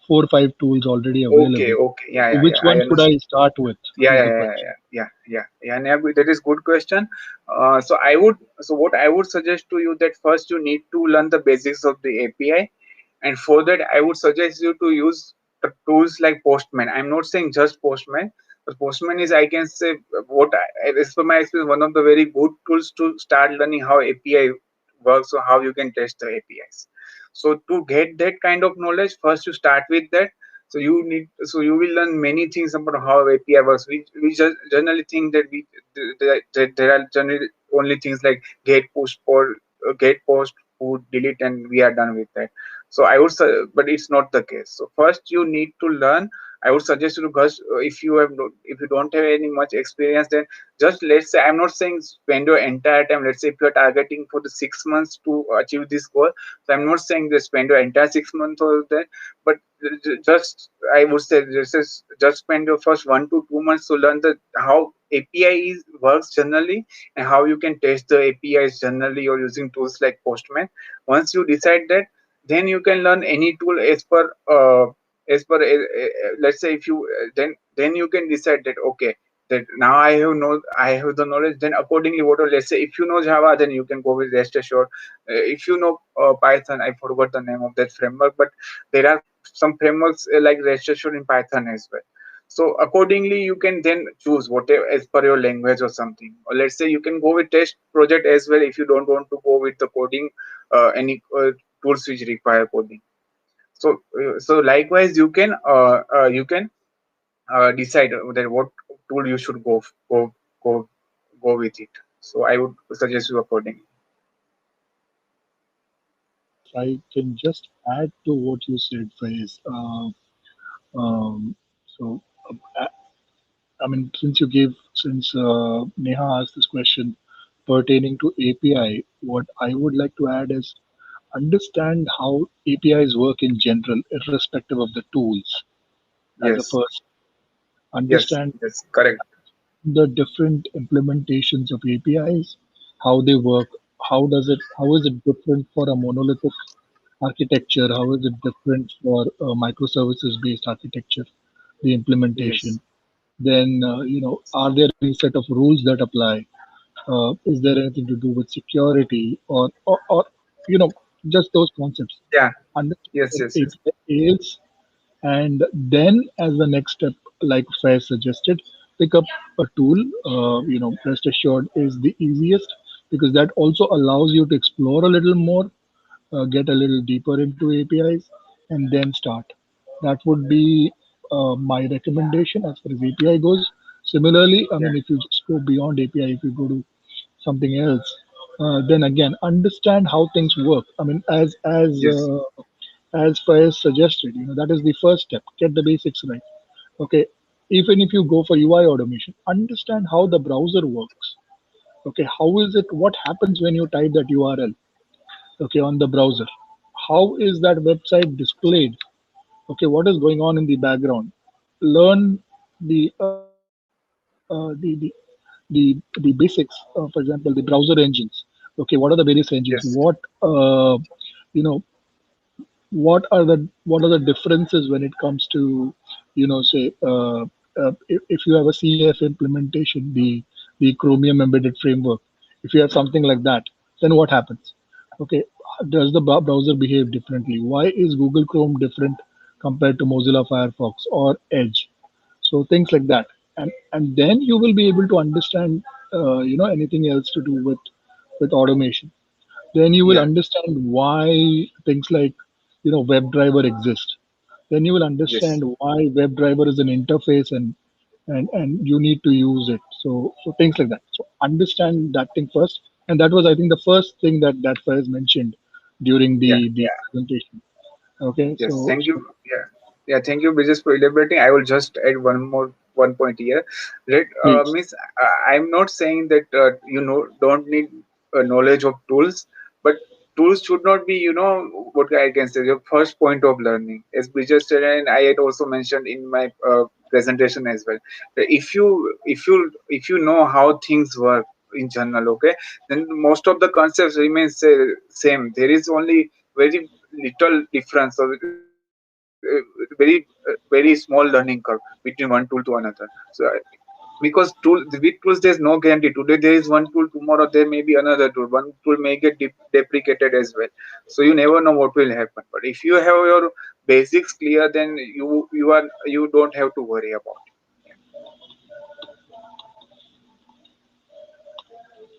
4 or 5 tools already Okay. available, Okay. Yeah. so Yeah. which Yeah. I one should understand. I start with? Yeah, Is yeah, the yeah, question. yeah, yeah, yeah, yeah. Yeah, that is good question. So I would, so what I would suggest to you that first you need to learn the basics of the API, and for that I would suggest you to use the tools like Postman. I'm not saying just Postman, but Postman is, I can say, as per my experience, one of the very good tools to start learning how API works or how you can test the APIs. So to get that kind of knowledge, first you start with that. So you will learn many things about how API works. We just generally think that that there are generally only things like get post put delete, and we are done with that. So but it's not the case. So first you need to learn. I would suggest you to first, if you don't have any much experience, then just, let's say, I'm not saying spend your entire time. Let's say if you're targeting for the 6 months to achieve this goal, so I'm not saying that spend your entire 6 months or that, but just, I would say, just spend your first 1 to 2 months to learn the how API works generally, and how you can test the APIs generally, or using tools like Postman. Once you decide that, then you can learn any tool let's say, if you then you can decide that, okay, that now I have the knowledge. Then accordingly, let's say if you know Java, then you can go with Rest Assured. If you know Python, I forgot the name of that framework, but there are some frameworks like Rest Assured in Python as well. So accordingly, you can then choose whatever as per your language or something. Or let's say you can go with test project as well if you don't want to go with the coding, any tools which require coding. So likewise, you can decide that what tool you should go go with it. So I would suggest you accordingly. If I can just add to what you said, Faiz. Um, so, uh, I mean, since Neha asked this question pertaining to API, what I would like to add is understand how APIs work in general, irrespective of the tools. As a Yes, first, yes, understand yes, correct. the different implementations of APIs, how they work, how is it different for a monolithic architecture, how is it different for a microservices based architecture, the Yes, implementation. Then, are there any set of rules that apply? Is there anything to do with security or you know, just those concepts? yeah, Understand yes, what yes, yes, API is, and then as the next step, like Faiz suggested, pick up a tool. Rest assured is the easiest because that also allows you to explore a little more, get a little deeper into APIs, and then start. That would be my recommendation as far as API goes. Similarly, I yeah, mean, if you just go beyond API, if you go to something else, then again, understand how things work. I mean, yes, as Faiz suggested, that is the first step. Get the basics right. Okay, even if you go for UI automation, understand how the browser works. Okay, how is it? What happens when you type that URL? Okay, on the browser, how is that website displayed? Okay, what is going on in the background? Learn the the basics. For example, the browser engines. Okay, what are the various engines? yes, You know what are the differences when it comes to, say, if you have a CAF implementation, the Chromium embedded framework. If you have something like that, then what happens? Okay, does the browser behave differently? Why is Google Chrome different compared to Mozilla Firefox or Edge? So things like that, and then you will be able to understand, anything else to do with automation. Then you will Yeah. understand why things like WebDriver exist. Then you will understand Yes. why WebDriver is an interface, and you need to use it. So things like that. So understand that thing first, and that was, I think, the first thing that Faiz mentioned during Yeah. the presentation. Okay, Yes, so thank you. Yeah, yeah, thank you, Bridges, for elaborating. I will just add one point here. Right, please. Miss, I'm not saying that don't need knowledge of tools, but tools should not be what I can say your first point of learning. As Bridges said, and I had also mentioned in my presentation as well. That if you know how things work in general, okay, then most of the concepts remain same. There is only very little difference or very very small learning curve between one tool to another. So because with tools there's no guarantee. Today there is one tool, tomorrow there may be another tool. One tool may get deprecated as well. So you never know what will happen. But if you have your basics clear, then you don't have to worry about it.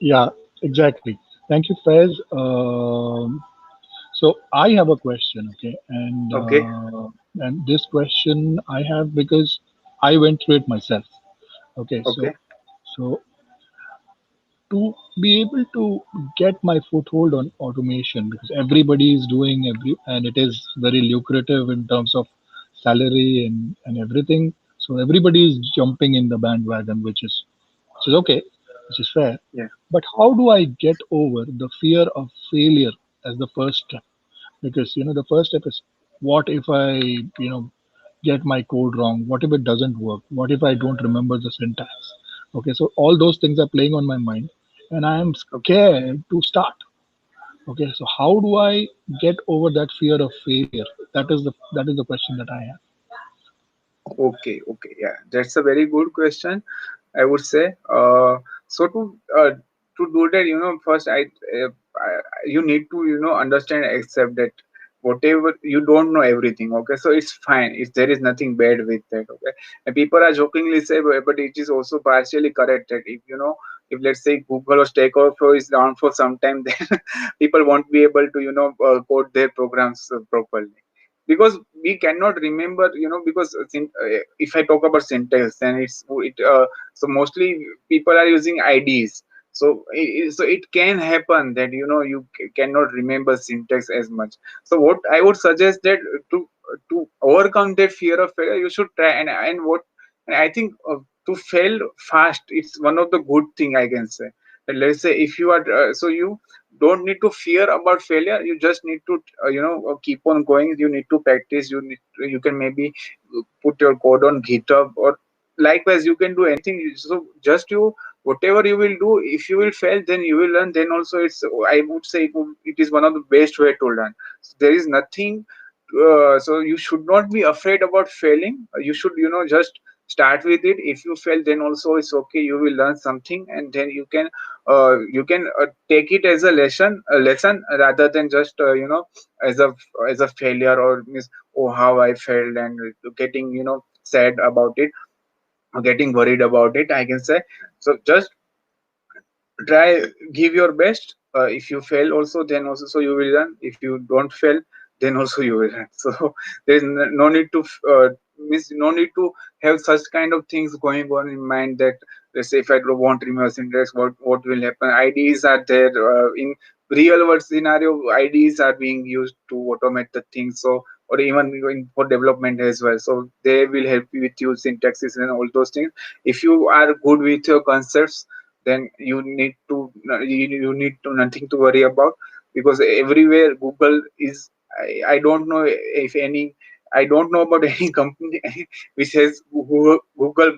Yeah, exactly. Thank you, Faiz. So I have a question, okay, Okay. and this question I have because I went through it myself. Okay, so Okay. so to be able to get my foothold on automation, because everybody is doing and it is very lucrative in terms of salary and everything. So everybody is jumping in the bandwagon, which is okay, which is fair. Yeah. But how do I get over the fear of failure as the first step? Because the first step is, what if I get my code wrong? What if it doesn't work? What if I don't remember the syntax? Okay, so all those things are playing on my mind, and I am Okay. scared to start. Okay, so how do I get over that fear of failure? That is the question that I have. Okay. Okay. Yeah, that's a very good question, I would say. So to do that, first you need to understand, accept that whatever you don't know everything. Okay, so it's fine. There is nothing bad with that. Okay, and people are jokingly say, but it is also partially correct that if let's say Google or Stack Overflow is down for some time, then people won't be able to code their programs properly, because we cannot remember, because if I talk about syntax, then so mostly people are using IDs. So it can happen that you cannot remember syntax as much. So what I would suggest that to overcome that fear of failure, you should try. And I think to fail fast, it's one of the good thing I can say. And let's say if you are so you don't need to fear about failure. You just need to keep on going. You need to practice. You can maybe put your code on GitHub, or likewise you can do anything. So just whatever you will do, if you will fail, then you will learn. Then also I would say it is one of the best way to learn. So there is nothing, so you should not be afraid about failing. You should just start with it. If you fail, then also it's okay. You will learn something, and then you can take it as a lesson rather than just as a failure, or miss, oh, how I failed, and getting sad about it, or getting worried about it, I can say. So just try, give your best. If you fail also, then also so you will learn. If you don't fail, then also you will learn. So there's no need to no need to have such kind of things going on in mind, that let's say if I don't want remember syntax, what will happen. IDs are there, in real world scenario. IDs are being used to automate the things. So, or even for development as well, so they will help you with your syntaxes and all those things. If you are good with your concepts, then you need to nothing to worry about, because everywhere Google is. I don't know if any. I don't know about any company which has Google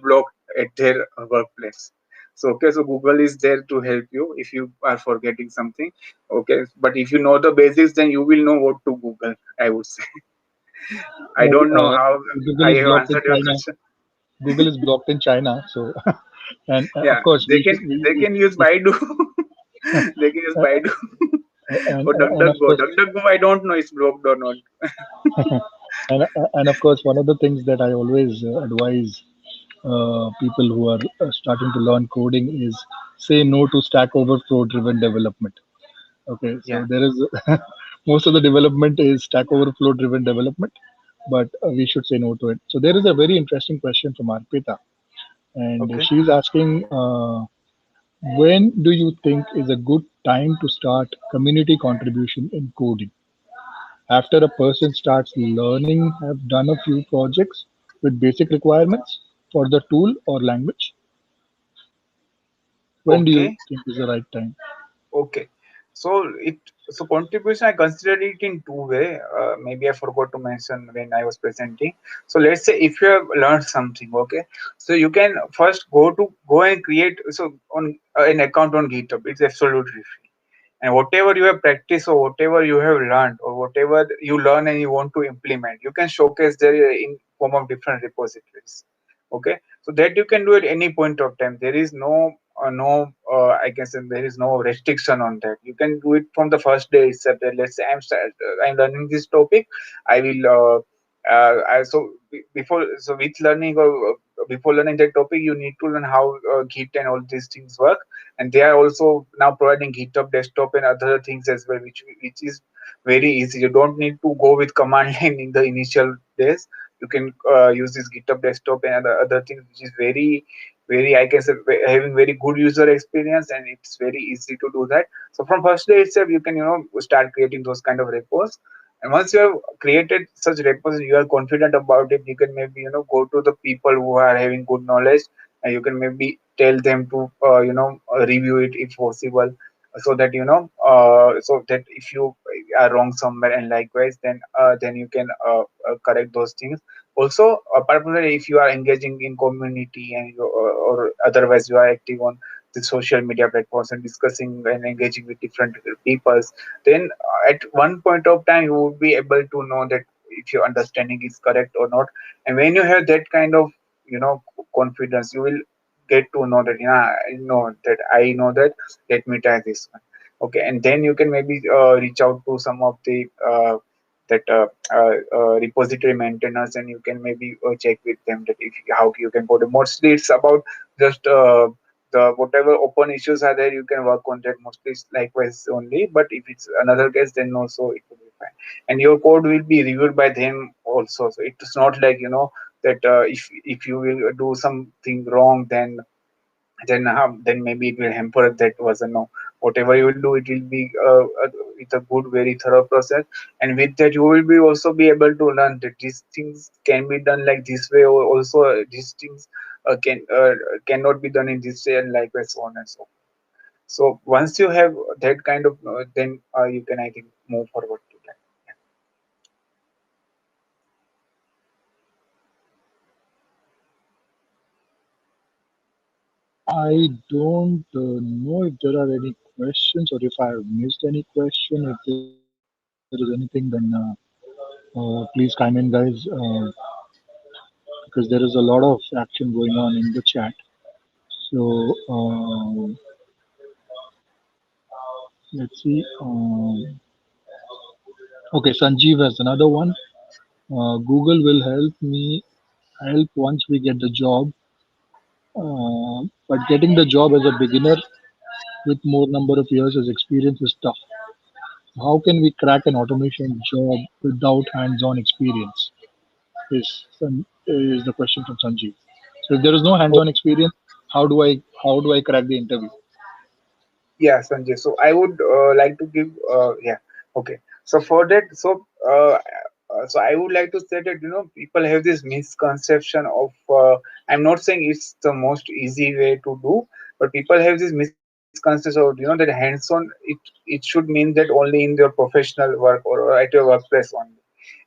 blocked at their workplace. So okay, so Google is there to help you if you are forgetting something. Okay, but if you know the basics, then you will know what to Google, I would say. I Well, don't know how Google I is have blocked in answered your China. question. Google is blocked in China, so and of Yeah, course they can they can use we Baidu. They can use uh, Baidu. and Or and of DuckDuckGo. course, DuckDuckGo, I don't know it's blocked or not. and of course, one of the things that I always advise people who are starting to learn coding is say no to Stack Overflow driven development. Okay, so Yeah. there is most of the development is Stack Overflow driven development, but we should say no to it. So there is a very interesting question from Arpita, and Okay. she's asking, when do you think is a good time to start community contribution in coding? After a person starts learning, have done a few projects with basic requirements for the tool or language, when do you Okay. think is the right time? Okay. So it so contribution I consider it in two way. Maybe I forgot to mention when I was presenting. So let's say if you have learned something, okay. So you can first go and create so on an account on GitHub. It's absolutely free. And whatever you have practiced or whatever you have learned or whatever you learn and you want to implement, you can showcase there in form of different repositories. Okay, so that you can do at any point of time. There is I guess there is no restriction on that. You can do it from the first day itself. That let's say I'm learning this topic. I will before so with learning or before learning that topic, you need to learn how Git and all these things work, and they are also now providing GitHub desktop and other things as well, which is very easy. You don't need to go with command line in the initial days. You can use this GitHub desktop and other things, which is very I guess having very good user experience, and it's very easy to do that. So from first day itself, you can start creating those kind of repos. And once you have created such repos, you are confident about it. You can maybe go to the people who are having good knowledge, and you can maybe tell them to review it if possible, so that so that if you are wrong somewhere, and likewise then you can correct those things. Also, apart from that, if you are engaging in community and or otherwise you are active on the social media platforms and discussing and engaging with different people, then at one point of time you will be able to know that if your understanding is correct or not. And when you have that kind of confidence, you will get to know that I know that, let me try this one. Okay, and then you can maybe reach out to some of the that repository maintainers, and you can maybe check with them that if how you can put it. Mostly it's about just the whatever open issues are there, you can work on that. Mostly it's likewise only, but if it's another case, then also it will be fine, and your code will be reviewed by them also. So it's not like that if you will do something wrong, then maybe it will hamper that was a no. Whatever you will do, it will be with a good, very thorough process, and with that you will be also be able to learn that these things can be done like this way, or also these things cannot be done in this way, and likewise so on and so on. So once you have that kind of then you can, I think, move forward to that. I don't know if there are any questions or if I have missed any question. If there is anything, then please chime in, guys, because there is a lot of action going on in the chat. So let's see. Okay, Sanjeev has another one. Google will help once we get the job, but getting the job as a beginner with more number of years as experience is tough. How can we crack an automation job without hands-on experience? Is the question from Sanjeev. So if there is no hands-on experience, how do I crack the interview? Yeah, Sanjay. So I would like to give, yeah, okay. So for that, so I would like to say that people have this misconception of. I'm not saying it's the most easy way to do, but people have this misconception of that hands-on. It should mean that only in your professional work or at your workplace only.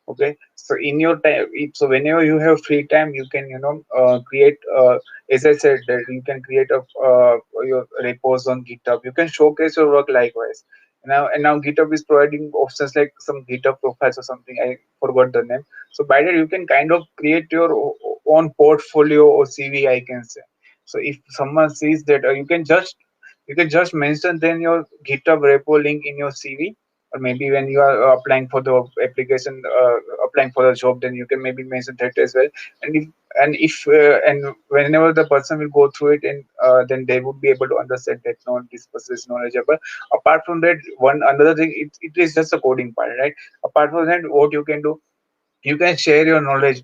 Okay, so in your time, so whenever you have free time, you can create as I said, that you can create your repos on GitHub. You can showcase your work likewise. And now GitHub is providing options like some GitHub profiles or something. I forgot the name. So by that you can kind of create your own portfolio or CV, I can say. So if someone sees that, you can just You can just mention then your GitHub repo link in your CV, or maybe when you are applying for the application, applying for a job, then you can maybe mention that as well. And if whenever the person will go through it, and then they would be able to understand that no, this person is knowledgeable. Apart from that, one another thing, it is just a coding part, right? Apart from that, what you can do, you can share your knowledge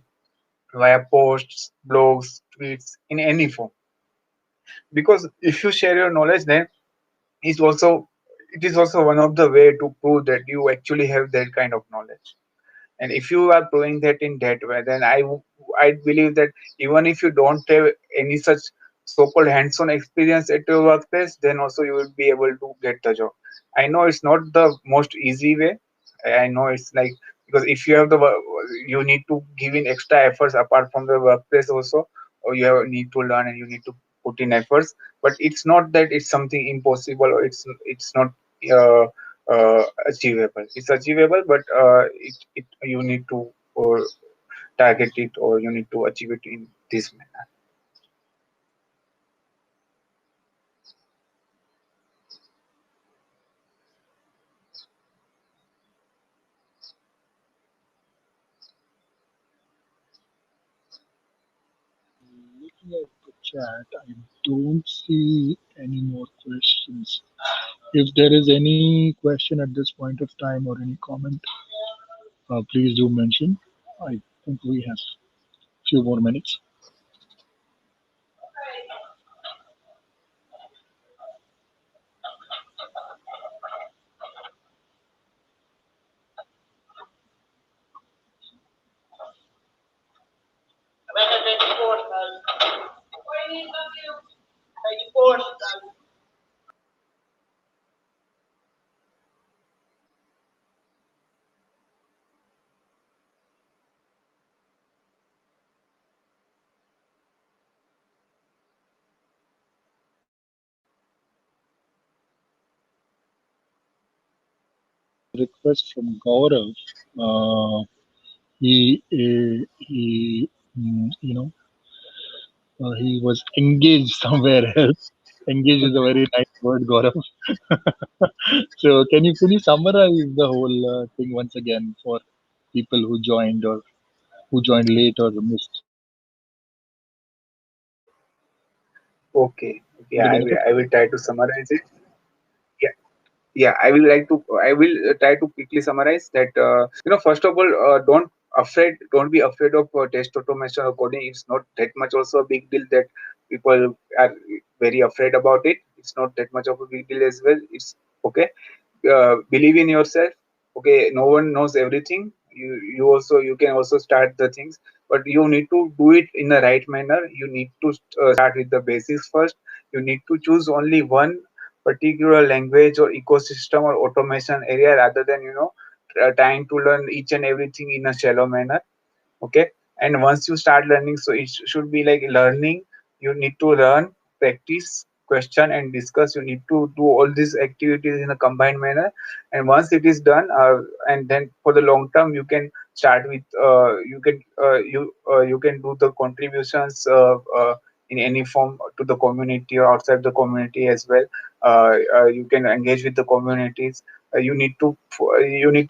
via posts, blogs, tweets, in any form. Because if you share your knowledge, then it's also it is also one of the way to prove that you actually have that kind of knowledge. And if you are proving that in that way, then I believe that even if you don't have any such so-called hands-on experience at your workplace, then also you will be able to get the job. I know it's not the most easy way. I know it's like, because if you have you need to give in extra efforts apart from the workplace also, or need to learn and you need to put in efforts. But it's not that it's something impossible, or it's not uh, achievable. It's achievable, but you need to target it, or you need to achieve it in this manner. Looking at the chat, I don't see any more questions. If there is any question at this point of time or any comment, please do mention. I think we have few more minutes. Request from Gaurav. Uh, he he was engaged somewhere else. Engaged is a very nice word, Gaurav. So can you summarize the whole thing once again for people who joined late or missed Okay, okay, the benefit? I will try to summarize it. Yeah, yeah, I will try to quickly summarize that. First of all, don't be afraid of test automation or coding. It's not that much also a big deal that people are very afraid about it. It's not that much of a big deal as well. It's okay. Believe in yourself. Okay, no one knows everything. You can also start the things, but you need to do it in the right manner. You need to start with the basics first. You need to choose only one particular language or ecosystem or automation area, rather than trying to learn each and everything in a shallow manner. Okay. And once you start learning, so it should be like learning. You need to learn, practice, question and discuss. You need to do all these activities in a combined manner. And once it is done, and then for the long term, you can start with you can do the contributions in any form to the community or outside the community as well. You can engage with the communities. You need to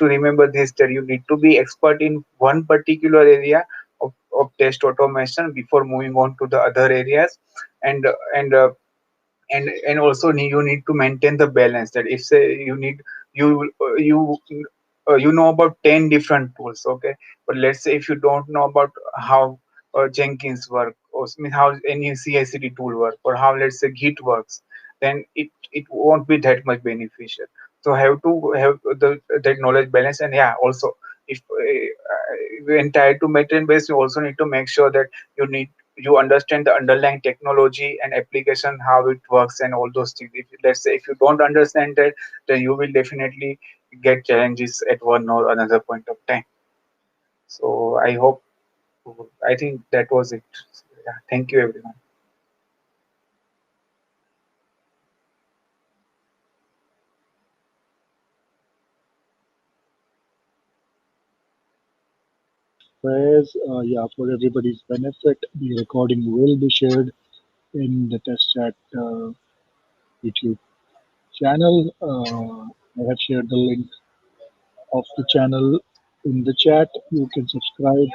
remember this, that you need to be expert in one particular area of test automation before moving on to the other areas. And and uh, and and also you need to maintain the balance, that if say you know about 10 different tools. Okay, but let's say if you don't know about how Jenkins work, or how any CI/CD tool work, or how, let's say, Git works, then it won't be that much beneficial. So have to have that knowledge balance. And yeah, also, if when tied to maintain base, you also need to make sure that you understand the underlying technology and application, how it works and all those things. If, let's say, if you don't understand that, then you will definitely get challenges at one or another point of time. So I think that was it. Yeah, thank you everyone. Whereas, yeah, for everybody's benefit, the recording will be shared in the test chat YouTube channel. I have shared the link of the channel in the chat. You can subscribe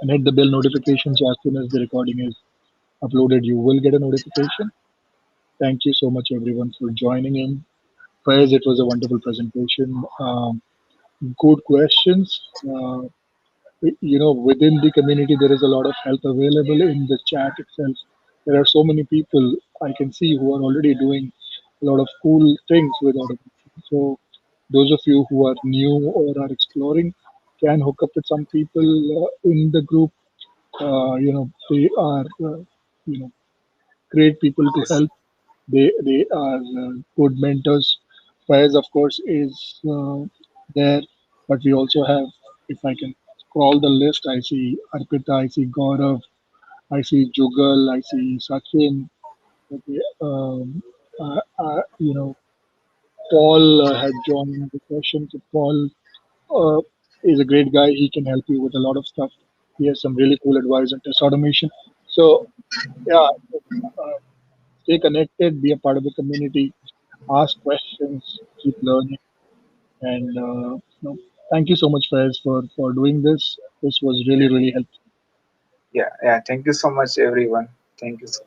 and hit the bell notifications as soon as the recording is uploaded. You will get a notification. Thank you so much, everyone, for joining in. Faiz, it was a wonderful presentation. Good questions. Within the community, there is a lot of help available in the chat itself. There are so many people I can see who are already doing a lot of cool things with automation. So those of you who are new or are exploring can hook up with some people in the group. They are great people to Yes. help. They are good mentors. Faiz, of course, is there, but we also have, if I can scroll the list, I see Arpita, I see Gaurav, I see Jugal, I see Sachin. Okay, Paul had joined the session. So Paul uh, is a great guy. He can help you with a lot of stuff. He has some really cool advice on test automation. So yeah, uh, stay connected, be a part of the community, ask questions, keep learning, and thank you so much, Faiz, for doing this. This was really Yeah. really helpful. Yeah. Yeah. Thank you so much, everyone. Thank you so